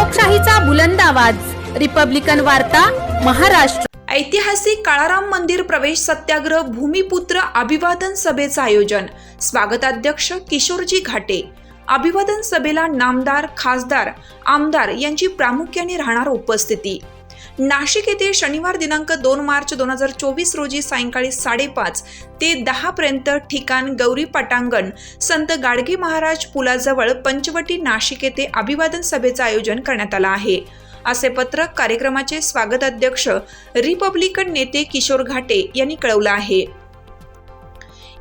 लोकशाहीचा बुलंद आवाज, रिपब्लिकन वार्ता, महाराष्ट्र। ऐतिहासिक काळाराम मंदिर प्रवेश सत्याग्रह भूमिपुत्र अभिवादन सभेचं आयोजन। स्वागताध्यक्ष किशोरजी घाटे। अभिवादन सभेला नामदार, खासदार, आमदार यांची प्रामुख्याने राहणार उपस्थिती। नाशिक येथे शनिवार दिनांक 2 मार्च 2024 रोजी सायंकाळी 5:30 ते 10 पर्यंत ठिकाण गौरी पटांगण, संत गाडगे महाराज पुलाजवळ पंचवटी, नाशिक येथे अभिवादन सभेचं आयोजन करण्यात आलं आहे, असे पत्रक कार्यक्रमाचे स्वागताध्यक्ष रिपब्लिकन नेते किशोर घाटे यांनी कळवलं आहे।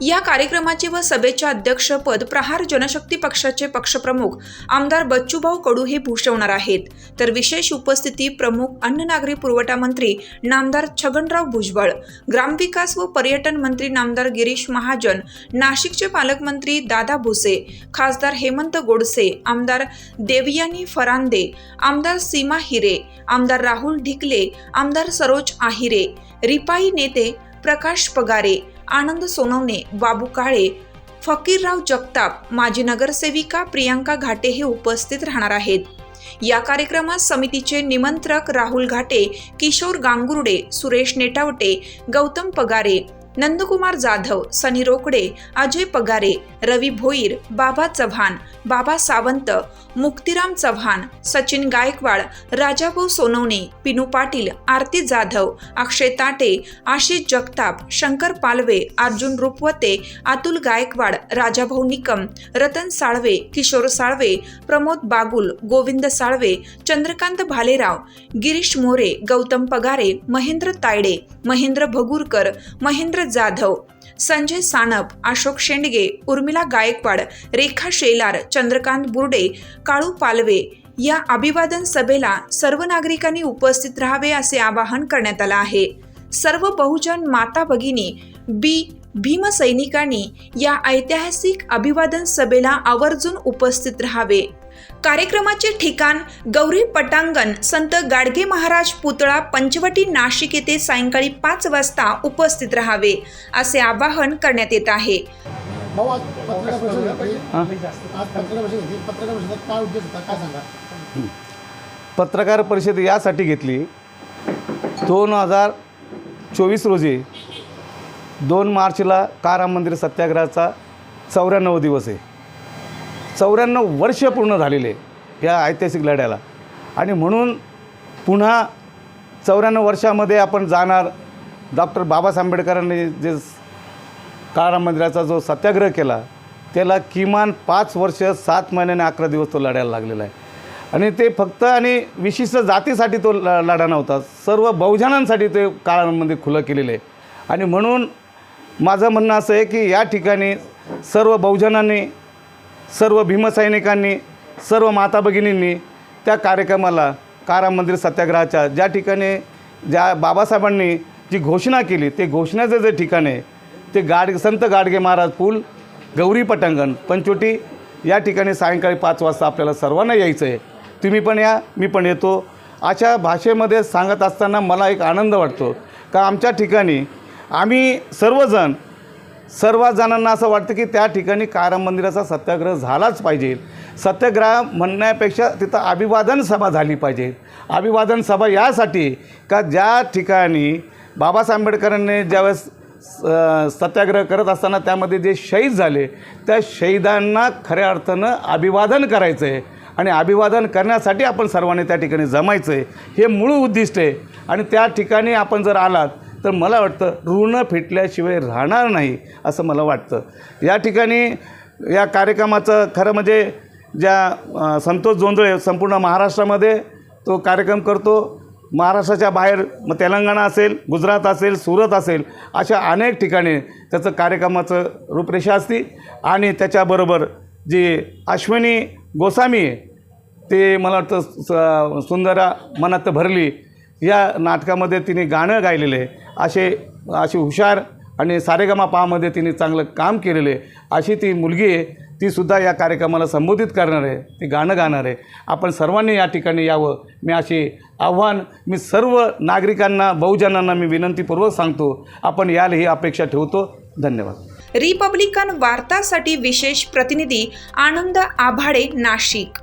या कार्यक्रमाचे व सभेचे अध्यक्षपद प्रहार जनशक्ती पक्षाचे पक्षप्रमुख आमदार बच्चूभाऊ कडू हे भूषवणार आहेत, तर विशेष उपस्थिती प्रमुख अन्न नागरी पुरवठा मंत्री नामदार छगनराव भुजबळ, ग्रामविकास व पर्यटन मंत्री नामदार गिरीश महाजन, नाशिकचे पालकमंत्री दादा भुसे, खासदार हेमंत गोडसे, आमदार देवयानी फरांदे, आमदार सीमा हिरे, आमदार राहुल ढिकले, आमदार सरोज आहिरे, रिपाई नेते प्रकाश पगारे, आनंद सोनवणे, बाबू काळे, फकीरराव जगताप, माजी नगरसेविका प्रियांका घाटे हे उपस्थित राहणार आहेत। या कार्यक्रमात समितीचे निमंत्रक राहुल घाटे, किशोर गांगुर्डे, सुरेश नेटावटे, गौतम पगारे, नंदकुमार जाधव, सनी रोकडे, अजय पगारे, रवी भोईर, बाबा चव्हाण, बाबा सावंत, मुक्तिराम चव्हाण, सचिन गायकवाड, राजाभाऊ सोनवणे, पिनू पाटील, आरती जाधव, अक्षय ताटे, आशिष जगताप, शंकर पालवे, अर्जुन रुपवते, अतुल गायकवाड, राजाभाऊ निकम, रतन साळवे, किशोर साळवे, प्रमोद बागुल, गोविंद साळवे, चंद्रकांत भालेराव, गिरीश मोरे, गौतम पगारे, महेंद्र तायडे, महेंद्र भगुरकर, महेंद्र जाधव, संजय सानप, अशोक शेंडगे, उर्मिला गायकवाड, रेखा शेलार, चंद्रकांत बुर्डे, काळू पालवे या अभिवादन सभेला सर्व नागरिकांनी उपस्थित राहावे असे आवाहन करण्यात आले आहे। सर्व बहुजन माता भगिनी भीमसैनिकांनी या ऐतिहासिक अभिवादन सभेला आवर्जून उपस्थित राहावे। कार्यक्रमाचे ठिकाण गौरी पटांगण, संत गाडगे महाराज पुतळा, पंचवटी, नाशिक येथे सायंकाळी 5 वाजता उपस्थित राहावे असे आवाहन करण्यात येत आहे। पत्रकार परिषद यासाठी घेतली, 2024 रोजी 2 मार्चला काळाराम मंदिर सत्याग्रहाचा 94 दिवस आहे। 94 वर्ष पूर्ण झालेले या ऐतिहासिक लढ्याला, आणि म्हणून पुन्हा 94 वर्षामध्ये आपण जाणार। डॉक्टर बाबासाहेब आंबेडकरांनी जे काळाराम मंदिराचा जो सत्याग्रह केला त्याला किमान 5 वर्ष 7 महिने आणि 11 दिवस तो लढायला लागलेला आहे, आणि ते फक्त आणि विशिष्ट जातीसाठी तो लढा नव्हता, सर्व बहुजनांसाठी ते काळाराम मंदिर खुलं केलेलं आहे। आणि म्हणून माझं म्हणणं असं आहे की या ठिकाणी सर्व बहुजनांनी, सर्व भीमसैनिकांनी, सर्व माता भगिनींनी त्या कार्यक्रमाला, काळाराम मंदिर सत्याग्रहाच्या ज्या ठिकाणी ज्या बाबासाहेबांनी जी घोषणा केली ते घोषणाचं जे ठिकाण आहे ते संत गाडगे महाराज पूल, गौरी पटांगण, पंचवटी या ठिकाणी सायंकाळी 5 वाजता आपल्याला सर्वांना यायचं आहे। तुम्ही पण या, मी पण येतो। अशा भाषेमध्ये सांगत असताना मला एक आनंद वाटतो का आमच्या ठिकाणी आम्ही सर्व जणांना असं वाटतं की त्या ठिकाणी काळाराम मंदिराचा सत्याग्रह झालाच पाहिजे। सत्याग्रह म्हणण्यापेक्षा तिथं अभिवादन सभा झाली पाहिजे। अभिवादन सभा यासाठी का ज्या ठिकाणी बाबासाहेब आंबेडकरांनी ज्यावेळेस सत्याग्रह करत असताना त्यामध्ये जे शहीद झाले त्या शहीदांना खऱ्या अर्थानं अभिवादन करायचं आहे, आणि अभिवादन करण्यासाठी आपण सर्वांनी त्या ठिकाणी जमायचं आहे, हे मूळ उद्दिष्ट आहे। आणि त्या ठिकाणी आपण जर आलात तर मला वाटतं ऋण फिटल्याशिवाय राहणार नाही असं मला वाटतं। या ठिकाणी या कार्यक्रमाचं खरं म्हणजे ज्या संतोष जोंधळे संपूर्ण महाराष्ट्रामध्ये तो कार्यक्रम करतो, महाराष्ट्राच्या बाहेर मग तेलंगणा असेल, गुजरात असेल, सुरत असेल, अशा अनेक ठिकाणी त्याचं कार्यक्रमाचं रूपरेषा असते। आणि त्याच्याबरोबर जी अश्विनी गोस्वामी आहे ते मला वाटतं सुंदरा मनात भरली या नाटकामध्ये तिने गाणं गायलेलं आहे। अशी हुशार आणि सारेगमपमध्ये तिने चांगलं काम केलेलं आहे अशी ती मुलगी आहे, तीसुद्धा या कार्यक्रमाला संबोधित करणार आहे, ती गाणं गाणार आहे। आपण सर्वांनी या ठिकाणी यावं मी असे आव्हान मी सर्व नागरिकांना, बहुजनांना मी विनंतीपूर्वक सांगतो। आपण याला ही अपेक्षा ठेवतो। धन्यवाद। रिपब्लिकन वार्तासाठी विशेष प्रतिनिधी आनंद आभाडे, नाशिक।